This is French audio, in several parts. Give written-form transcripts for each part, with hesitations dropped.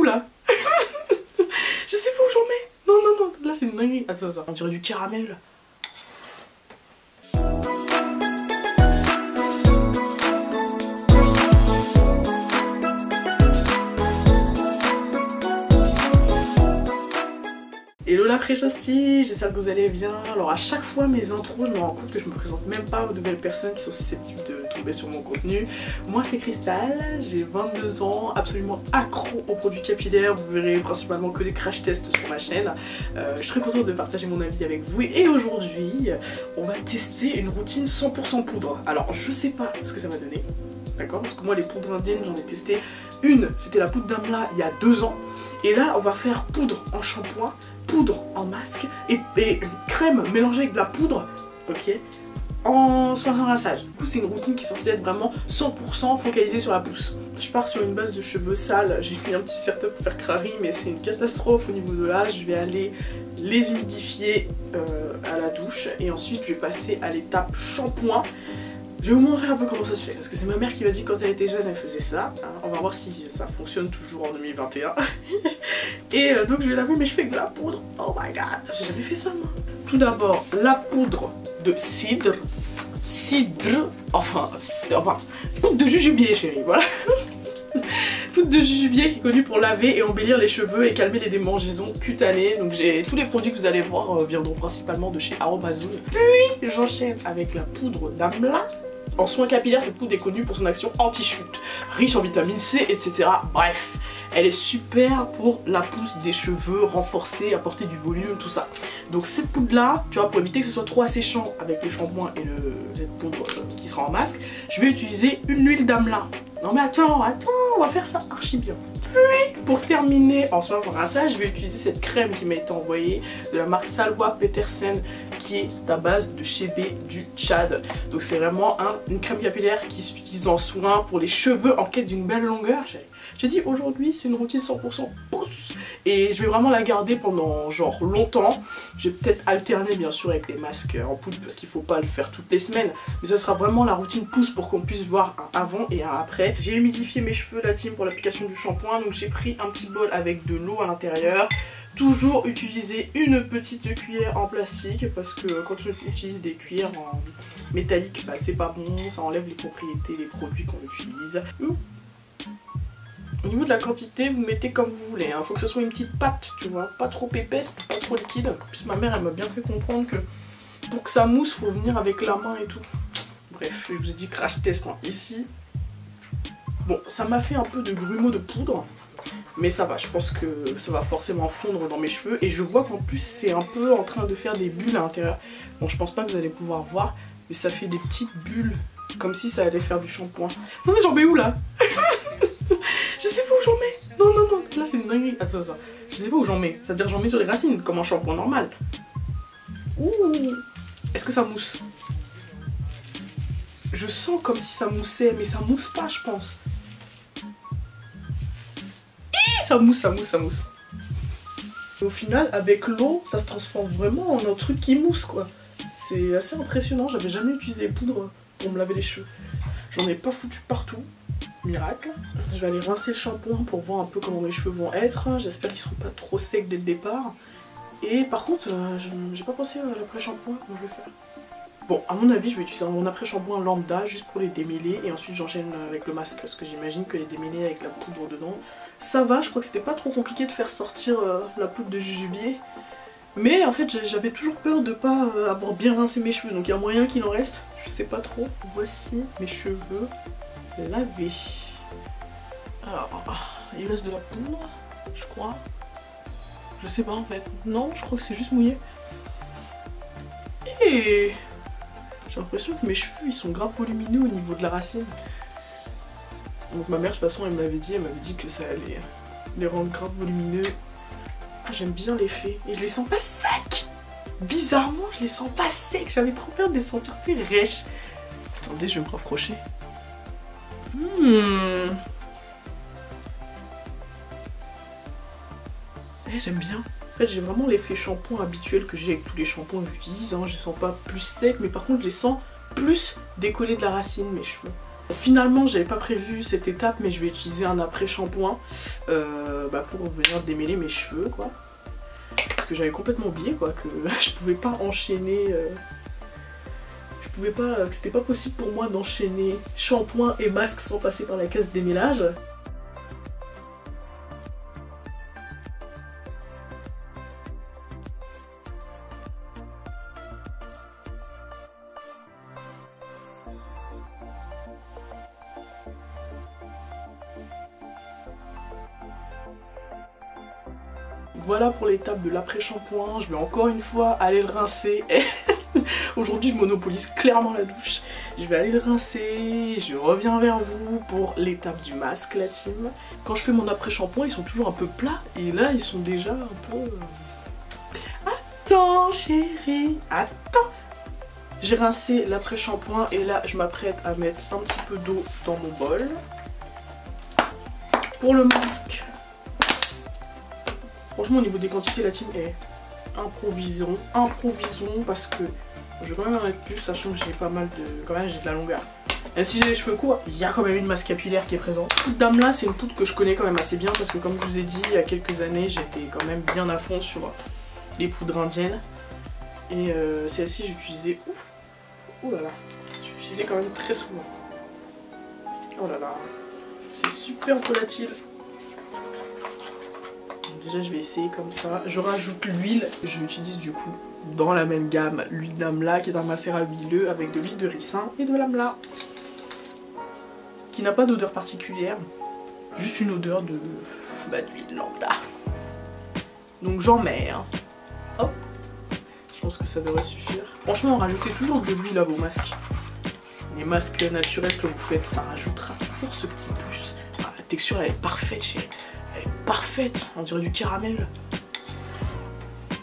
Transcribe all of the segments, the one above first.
là? Je sais pas où j'en mets. Non, non, non, là c'est une dinguerie. Attends, attends, on dirait du caramel. Hello la Préchastie, j'espère que vous allez bien. Alors à chaque fois mes intros, je me rends compte que je me présente même pas aux nouvelles personnes qui sont susceptibles de tomber sur mon contenu. Moi c'est Cristal, j'ai 22 ans, absolument accro aux produits capillaires. Vous verrez principalement que des crash tests sur ma chaîne. Je suis très contente de partager mon avis avec vous. Et aujourd'hui, on va tester une routine 100% poudre. Alors je sais pas ce que ça va donner. D'accord? Parce que moi les poudres indiennes j'en ai testé une, c'était la poudre d'Amla il y a 2 ans. Et là on va faire poudre en shampoing, poudre en masque et crème mélangée avec de la poudre, ok, en soin de rinçage. Du coup c'est une routine qui est censée être vraiment 100% focalisée sur la pousse. Je pars sur une base de cheveux sales, j'ai mis un petit setup pour faire crari mais c'est une catastrophe au niveau de l'âge. Je vais aller les humidifier à la douche et ensuite je vais passer à l'étape shampoing. Je vais vous montrer un peu comment ça se fait, parce que c'est ma mère qui m'a dit que quand elle était jeune elle faisait ça. On va voir si ça fonctionne toujours en 2021. Et donc je vais laver mes cheveux avec de la poudre. Oh my god, j'ai jamais fait ça moi. Tout d'abord la poudre de cidre. Enfin poudre de jujubier chérie, voilà. Poudre de jujubier qui est connue pour laver et embellir les cheveux et calmer les démangeaisons cutanées. Donc j'ai tous les produits que vous allez voir viendront principalement de chez Aromazone. Puis j'enchaîne avec la poudre d'Amla. En soins capillaires, cette poudre est connue pour son action anti-chute, riche en vitamine C, etc. Bref, elle est super pour la pousse des cheveux, renforcer, apporter du volume, tout ça. Donc cette poudre là, tu vois, pour éviter que ce soit trop asséchant avec le shampoing et cette poudre qui sera en masque, je vais utiliser une huile d'Amla. Non mais attends, on va faire ça archi bien. Puis, pour terminer en soin de rinçage, je vais utiliser cette crème qui m'a été envoyée de la marque Salwa Petersen, qui est à base de chébé du Tchad. Donc c'est vraiment une crème capillaire qui s'utilise en soin pour les cheveux en quête d'une belle longueur. J'ai dit aujourd'hui c'est une routine 100% pousse et je vais vraiment la garder pendant genre longtemps. Je vais peut-être alterner bien sûr avec les masques en poudre parce qu'il faut pas le faire toutes les semaines, mais ça sera vraiment la routine pousse pour qu'on puisse voir un avant et un après. J'ai humidifié mes cheveux la team pour l'application du shampoing, donc j'ai pris un petit bol avec de l'eau à l'intérieur. Toujours utiliser une petite cuillère en plastique parce que quand on utilise des cuillères en métallique, bah, c'est pas bon, ça enlève les propriétés des produits qu'on utilise. Au niveau de la quantité, vous mettez comme vous voulez, hein. Faut que ce soit une petite pâte, tu vois, pas trop épaisse, pas trop liquide. En plus ma mère elle m'a bien fait comprendre que pour que ça mousse, faut venir avec la main et tout. Bref, je vous ai dit crash test hein. Ici. Bon, ça m'a fait un peu de grumeaux de poudre. Mais ça va, je pense que ça va forcément fondre dans mes cheveux. Et je vois qu'en plus c'est un peu en train de faire des bulles à l'intérieur. Bon, je pense pas que vous allez pouvoir voir, mais ça fait des petites bulles, comme si ça allait faire du shampoing. Attendez, j'en mets où là? Je sais pas où j'en mets. Non, non, non, là c'est une dinguerie. Attends, attends, je sais pas où j'en mets. C'est-à-dire j'en mets sur les racines, comme un shampoing normal. Ouh, est-ce que ça mousse? Je sens comme si ça moussait, mais ça mousse pas, je pense. Ça mousse, ça mousse, ça mousse. Et au final, avec l'eau, ça se transforme vraiment en un truc qui mousse, quoi. C'est assez impressionnant, j'avais jamais utilisé poudre pour me laver les cheveux. J'en ai pas foutu partout, miracle. Je vais aller rincer le shampoing pour voir un peu comment mes cheveux vont être. J'espère qu'ils seront pas trop secs dès le départ. Et par contre, j'ai pas pensé à l'après-shampoing, comment je vais faire. Bon, à mon avis, je vais utiliser mon après-shampoing lambda juste pour les démêler et ensuite j'enchaîne avec le masque parce que j'imagine que les démêler avec la poudre dedans, ça va. Je crois que c'était pas trop compliqué de faire sortir la poudre de jujubier. Mais en fait, j'avais toujours peur de pas avoir bien rincé mes cheveux, donc il y a moyen qu'il en reste, je sais pas trop. Voici mes cheveux lavés. Alors, il reste de la poudre, je crois. Je sais pas en fait. Non, je crois que c'est juste mouillé. Et j'ai l'impression que mes cheveux ils sont grave volumineux au niveau de la racine. Donc ma mère de toute façon elle m'avait dit que ça allait les rendre grave volumineux. Ah j'aime bien l'effet. Et je les sens pas secs. Bizarrement je les sens pas secs. J'avais trop peur de les sentir tu sais rêches. Attendez, je vais me rapprocher. Eh, j'aime bien. En fait j'ai vraiment l'effet shampoing habituel que j'ai avec tous les shampoings que j'utilise, hein. Je les sens pas plus secs mais par contre je les sens plus décollés de la racine mes cheveux. Finalement j'avais pas prévu cette étape, mais je vais utiliser un après-shampoing pour venir démêler mes cheveux quoi. Parce que j'avais complètement oublié quoi, que je pouvais pas enchaîner, que c'était pas possible pour moi d'enchaîner shampoing et masque sans passer par la case démêlage. Voilà pour l'étape de l'après-shampoing, je vais encore une fois aller le rincer. Aujourd'hui je monopolise clairement la douche. Je vais aller le rincer, je reviens vers vous pour l'étape du masque la team. Quand je fais mon après-shampoing ils sont toujours un peu plats et là ils sont déjà un peu... Attends chérie, attends. J'ai rincé l'après-shampoing et là je m'apprête à mettre un petit peu d'eau dans mon bol. Pour le masque, franchement au niveau des quantités la team est improvisons parce que je vais quand même en mettre plus sachant que j'ai pas mal de... quand même j'ai de la longueur. Même si j'ai les cheveux courts, il y a quand même une masse capillaire qui est présente. Cette dame là c'est une poudre que je connais quand même assez bien parce que comme je vous ai dit il y a quelques années j'étais quand même bien à fond sur les poudres indiennes. Et celle-ci j'utilisais... Ouh là là, j'utilisais quand même très souvent. Oh là là, c'est super volatile. Déjà je vais essayer comme ça, je rajoute l'huile, je l'utilise du coup dans la même gamme, l'huile d'amla qui est un macérat huileux avec de l'huile de ricin et de l'amla qui n'a pas d'odeur particulière, juste une odeur de d'huile lambda. Donc j'en mets, hein. Hop, je pense que ça devrait suffire. Franchement rajoutez toujours de l'huile à vos masques, les masques naturels que vous faites ça rajoutera toujours ce petit plus. Ah, la texture elle est parfaite chérie. Elle est parfaite, on dirait du caramel.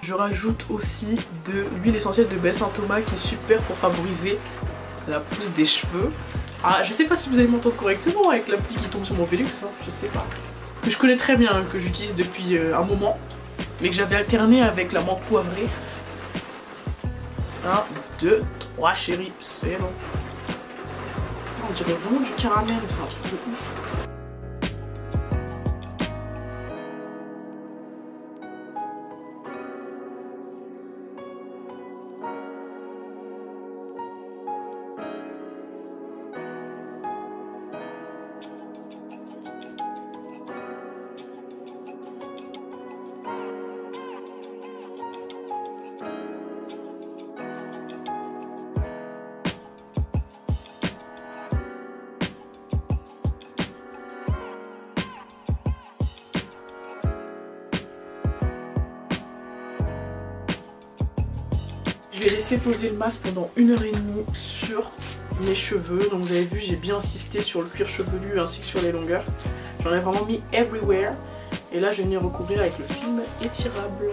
Je rajoute aussi de l'huile essentielle de baie Saint-Thomas qui est super pour favoriser la pousse des cheveux. Ah, je sais pas si vous allez m'entendre correctement avec la pluie qui tombe sur mon Velux, hein, je sais pas. Que je connais très bien, que j'utilise depuis un moment, mais que j'avais alterné avec la menthe poivrée. 1, 2, 3 chérie, c'est bon. On dirait vraiment du caramel, c'est un truc de ouf. Je vais laisser poser le masque pendant 1h30 sur mes cheveux. Donc vous avez vu, j'ai bien insisté sur le cuir chevelu ainsi que sur les longueurs. J'en ai vraiment mis everywhere. Et là je vais venir recouvrir avec le film étirable.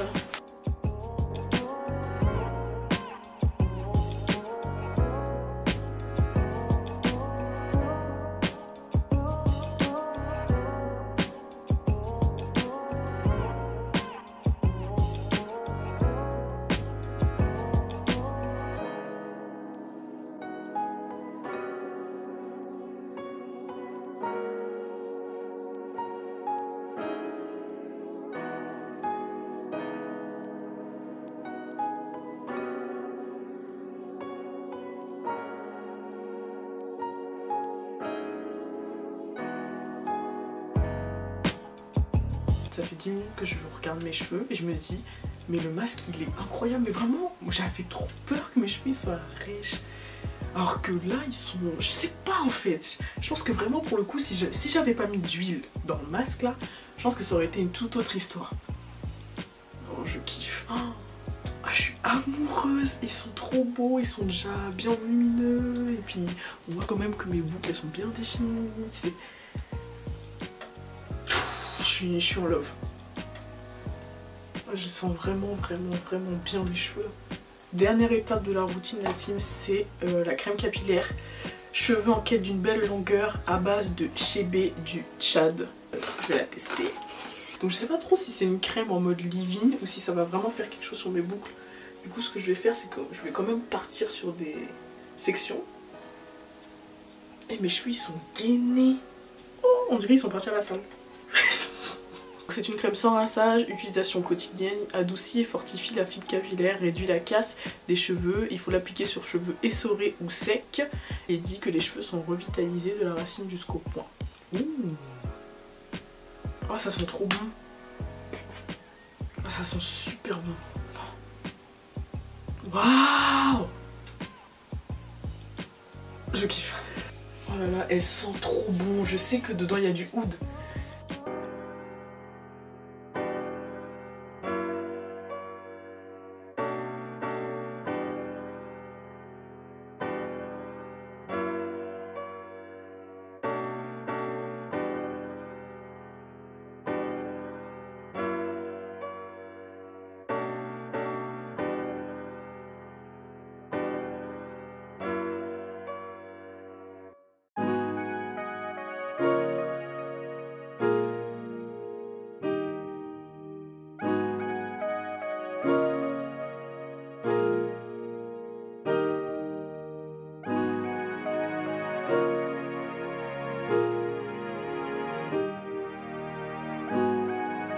Ça fait 10 minutes que je regarde mes cheveux et je me dis mais le masque il est incroyable, mais vraiment j'avais trop peur que mes cheveux soient rêches. Alors que là ils sont... je sais pas en fait. Je pense que vraiment pour le coup si j'avais pas mis d'huile dans le masque là, je pense que ça aurait été une toute autre histoire. Oh je kiffe. Ah, je suis amoureuse, ils sont trop beaux, ils sont déjà bien lumineux et puis on voit quand même que mes boucles elles sont bien définies. Je suis en love. Je sens vraiment bien mes cheveux. Dernière étape de la routine la team, c'est la crème capillaire. Cheveux en quête d'une belle longueur à base de Chébé du Tchad. Je vais la tester. Donc je sais pas trop si c'est une crème en mode leave-in ou si ça va vraiment faire quelque chose sur mes boucles. Du coup ce que je vais faire c'est que je vais quand même partir sur des sections. Et mes cheveux ils sont gainés. Oh, on dirait ils sont partis à la salle. C'est une crème sans rinçage, utilisation quotidienne, adoucit et fortifie la fibre capillaire, réduit la casse des cheveux. Il faut l'appliquer sur cheveux essorés ou secs et dit que les cheveux sont revitalisés de la racine jusqu'au point. Oh, ça sent trop bon. Oh, ça sent super bon. Waouh! Je kiffe. Oh là là, elle sent trop bon. Je sais que dedans il y a du oud.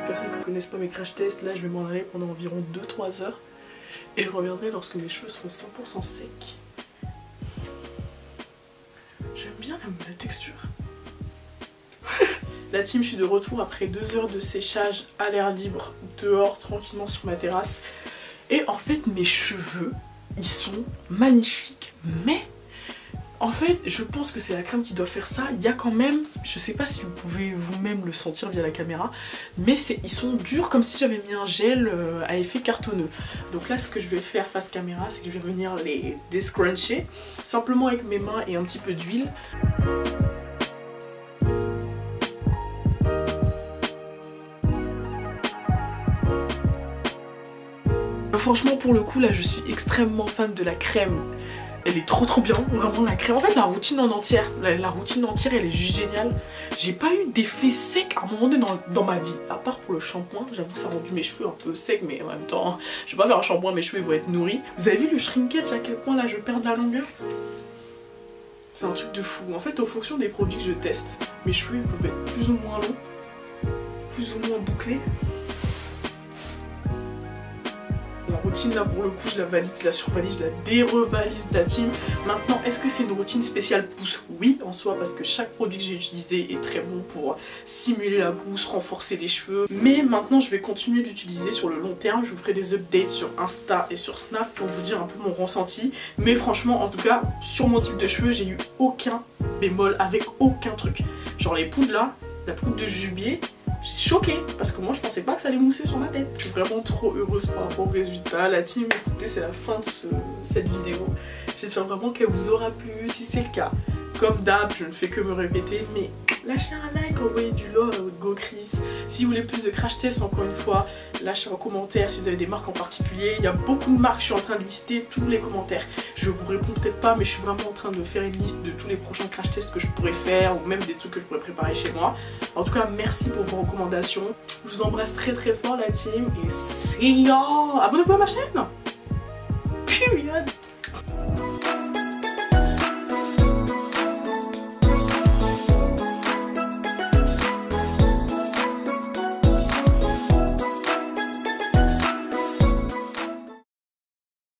Personne qui ne connaisse pas mes crash tests, là je vais m'en aller pendant environ 2-3 heures et je reviendrai lorsque mes cheveux seront 100% secs. J'aime bien la texture. La team, je suis de retour après 2 heures de séchage à l'air libre, dehors tranquillement sur ma terrasse. Et en fait mes cheveux, ils sont magnifiques, mais en fait je pense que c'est la crème qui doit faire ça. Il y a quand même, je sais pas si vous pouvez vous-même le sentir via la caméra, mais ils sont durs comme si j'avais mis un gel à effet cartonneux. Donc là ce que je vais faire face caméra, c'est que je vais venir les descruncher simplement avec mes mains et un petit peu d'huile. Franchement pour le coup là je suis extrêmement fan de la crème. Elle est trop bien, vraiment la crème. En fait la routine en entière, la routine entière elle est juste géniale. J'ai pas eu d'effet sec à un moment donné dans ma vie. À part pour le shampoing, j'avoue ça a rendu mes cheveux un peu secs, mais en même temps je vais pas faire un shampoing, mes cheveux ils vont être nourris. Vous avez vu le shrinkage à quel point là je perds de la longueur? C'est un truc de fou. En fait en fonction des produits que je teste, mes cheveux ils peuvent être plus ou moins longs, plus ou moins bouclés. La routine là pour le coup je la valide, je la survalide, je la dérevalise de la team. Maintenant est-ce que c'est une routine spéciale pousse? Oui en soi parce que chaque produit que j'ai utilisé est très bon pour simuler la pousse, renforcer les cheveux. Mais maintenant je vais continuer d'utiliser sur le long terme. Je vous ferai des updates sur Insta et sur Snap pour vous dire un peu mon ressenti. Mais franchement en tout cas sur mon type de cheveux j'ai eu aucun bémol avec aucun truc. Genre les poudres là, la poudre de jubilé, je suis choquée parce que moi je pensais pas que ça allait mousser sur ma tête. Je suis vraiment trop heureuse par rapport au résultat. La team, écoutez, c'est la fin de cette vidéo. J'espère vraiment qu'elle vous aura plu. Si c'est le cas, comme d'hab, je ne fais que me répéter, mais lâchez un like, envoyez du love à votre go Chris. Si vous voulez plus de crash tests, encore une fois, lâchez un commentaire si vous avez des marques en particulier. Il y a beaucoup de marques, je suis en train de lister tous les commentaires. Je vous réponds peut-être pas, mais je suis vraiment en train de faire une liste de tous les prochains crash tests que je pourrais faire, ou même des trucs que je pourrais préparer chez moi. En tout cas, merci pour vos recommandations. Je vous embrasse très fort la team, et see ya. Abonnez-vous à ma chaîne.